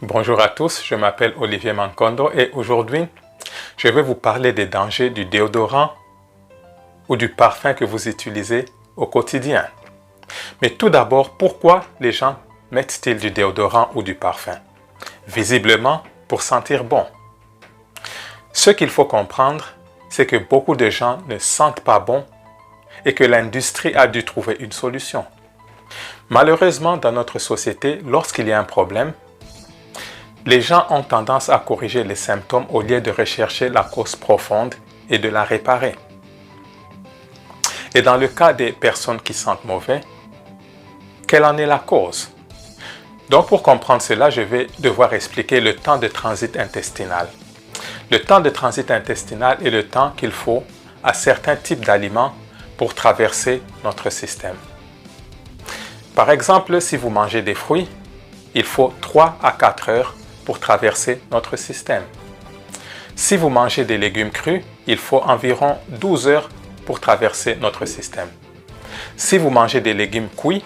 Bonjour à tous, je m'appelle Olivier Mankondo et aujourd'hui, je vais vous parler des dangers du déodorant ou du parfum que vous utilisez au quotidien. Mais tout d'abord, pourquoi les gens mettent-ils du déodorant ou du parfum? Visiblement, pour sentir bon. Ce qu'il faut comprendre, c'est que beaucoup de gens ne sentent pas bon et que l'industrie a dû trouver une solution. Malheureusement, dans notre société, lorsqu'il y a un problème, les gens ont tendance à corriger les symptômes au lieu de rechercher la cause profonde et de la réparer. Et dans le cas des personnes qui sentent mauvais, quelle en est la cause? Donc pour comprendre cela, je vais devoir expliquer le temps de transit intestinal. Le temps de transit intestinal est le temps qu'il faut à certains types d'aliments pour traverser notre système. Par exemple, si vous mangez des fruits, il faut 3 à 4 heures pour traverser notre système. Si vous mangez des légumes crus, il faut environ 12 heures pour traverser notre système. Si vous mangez des légumes cuits,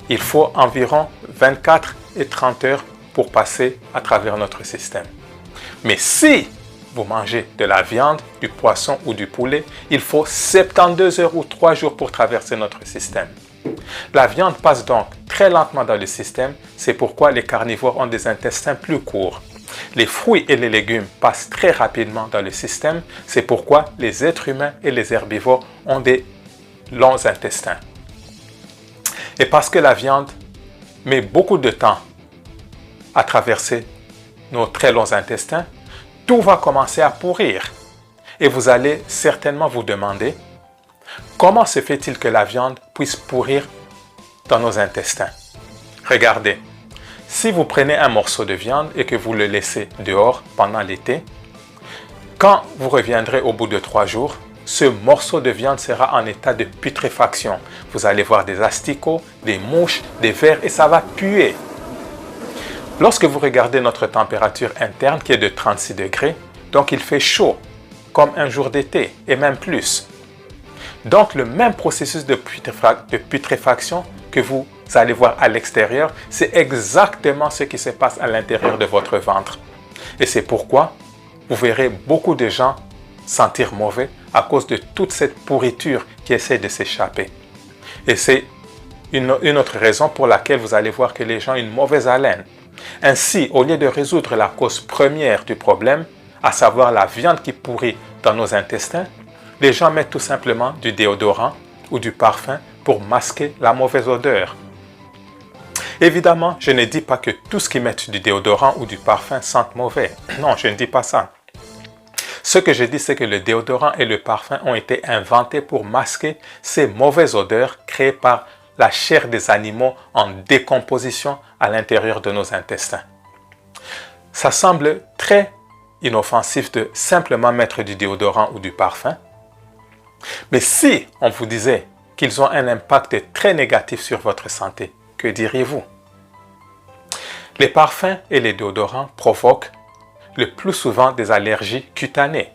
il faut environ 24 et 30 heures pour passer à travers notre système. Mais si vous mangez de la viande, du poisson ou du poulet, il faut 72 heures ou 3 jours pour traverser notre système. La viande passe donc très lentement dans le système, c'est pourquoi les carnivores ont des intestins plus courts. Les fruits et les légumes passent très rapidement dans le système, c'est pourquoi les êtres humains et les herbivores ont des longs intestins. Et parce que la viande met beaucoup de temps à traverser nos très longs intestins, tout va commencer à pourrir. Et vous allez certainement vous demander, comment se fait-il que la viande puisse pourrir dans nos intestins? Regardez, si vous prenez un morceau de viande et que vous le laissez dehors pendant l'été, quand vous reviendrez au bout de 3 jours, ce morceau de viande sera en état de putréfaction. Vous allez voir des asticots, des mouches, des vers et ça va puer. Lorsque vous regardez notre température interne qui est de 36 degrés, donc il fait chaud, comme un jour d'été et même plus. Donc le même processus de putréfaction que vous allez voir à l'extérieur, c'est exactement ce qui se passe à l'intérieur de votre ventre. Et c'est pourquoi vous verrez beaucoup de gens sentir mauvais à cause de toute cette pourriture qui essaie de s'échapper. Et c'est une autre raison pour laquelle vous allez voir que les gens ont une mauvaise haleine. Ainsi, au lieu de résoudre la cause première du problème, à savoir la viande qui pourrit dans nos intestins, les gens mettent tout simplement du déodorant ou du parfum pour masquer la mauvaise odeur. Évidemment, je ne dis pas que tous qui mettent du déodorant ou du parfum sentent mauvais. Non, je ne dis pas ça. Ce que je dis, c'est que le déodorant et le parfum ont été inventés pour masquer ces mauvaises odeurs créées par la chair des animaux en décomposition à l'intérieur de nos intestins. Ça semble très inoffensif de simplement mettre du déodorant ou du parfum. Mais si on vous disait qu'ils ont un impact très négatif sur votre santé, que diriez-vous? Les parfums et les déodorants provoquent le plus souvent des allergies cutanées.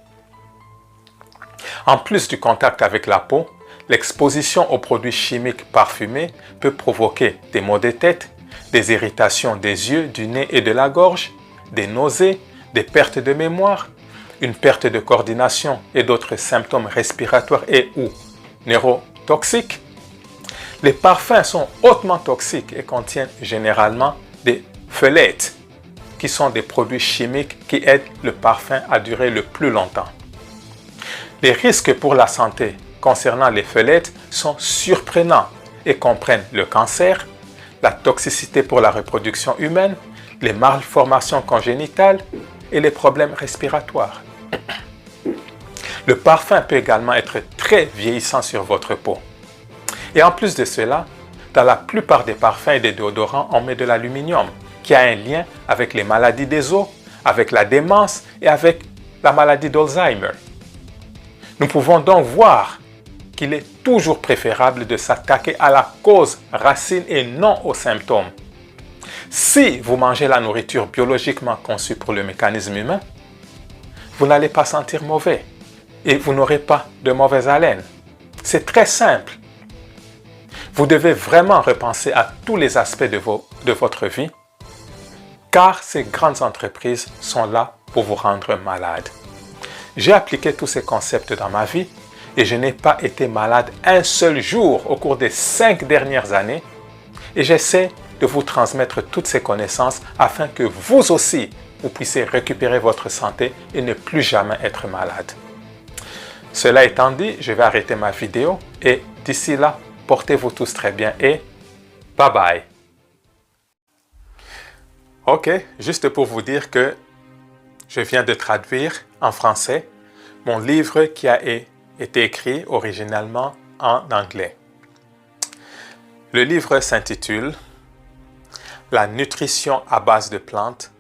En plus du contact avec la peau, l'exposition aux produits chimiques parfumés peut provoquer des maux de tête, des irritations des yeux, du nez et de la gorge, des nausées, des pertes de mémoire, une perte de coordination et d'autres symptômes respiratoires et ou neurotoxiques. Les parfums sont hautement toxiques et contiennent généralement des phtalates, qui sont des produits chimiques qui aident le parfum à durer le plus longtemps. Les risques pour la santé concernant les phtalates sont surprenants et comprennent le cancer, la toxicité pour la reproduction humaine, les malformations congénitales et les problèmes respiratoires. Le parfum peut également être très vieillissant sur votre peau. Et en plus de cela, dans la plupart des parfums et des déodorants, on met de l'aluminium qui a un lien avec les maladies des os, avec la démence et avec la maladie d'Alzheimer. Nous pouvons donc voir qu'il est toujours préférable de s'attaquer à la cause racine et non aux symptômes. Si vous mangez la nourriture biologiquement conçue pour le mécanisme humain, vous n'allez pas sentir mauvais et vous n'aurez pas de mauvaise haleine. C'est très simple. Vous devez vraiment repenser à tous les aspects de votre vie car ces grandes entreprises sont là pour vous rendre malade. J'ai appliqué tous ces concepts dans ma vie et je n'ai pas été malade un seul jour au cours des 5 dernières années et j'essaie de vous transmettre toutes ces connaissances afin que vous aussi, vous puissiez récupérer votre santé et ne plus jamais être malade. Cela étant dit, je vais arrêter ma vidéo et d'ici là, portez-vous tous très bien et bye bye. Ok, juste pour vous dire que je viens de traduire en français mon livre qui a été écrit originalement en anglais. Le livre s'intitule « La nutrition à base de plantes,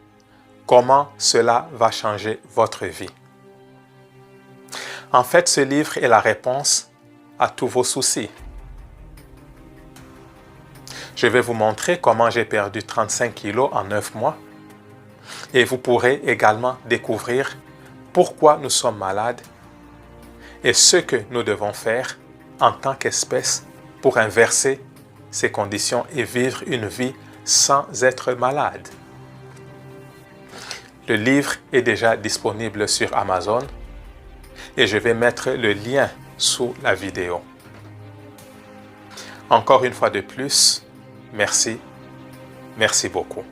comment cela va changer votre vie ». En fait, ce livre est la réponse à tous vos soucis. Je vais vous montrer comment j'ai perdu 35 kilos en 9 mois et vous pourrez également découvrir pourquoi nous sommes malades et ce que nous devons faire en tant qu'espèce pour inverser ces conditions et vivre une vie sans être malade. Le livre est déjà disponible sur Amazon et je vais mettre le lien sous la vidéo. Encore une fois de plus, merci beaucoup.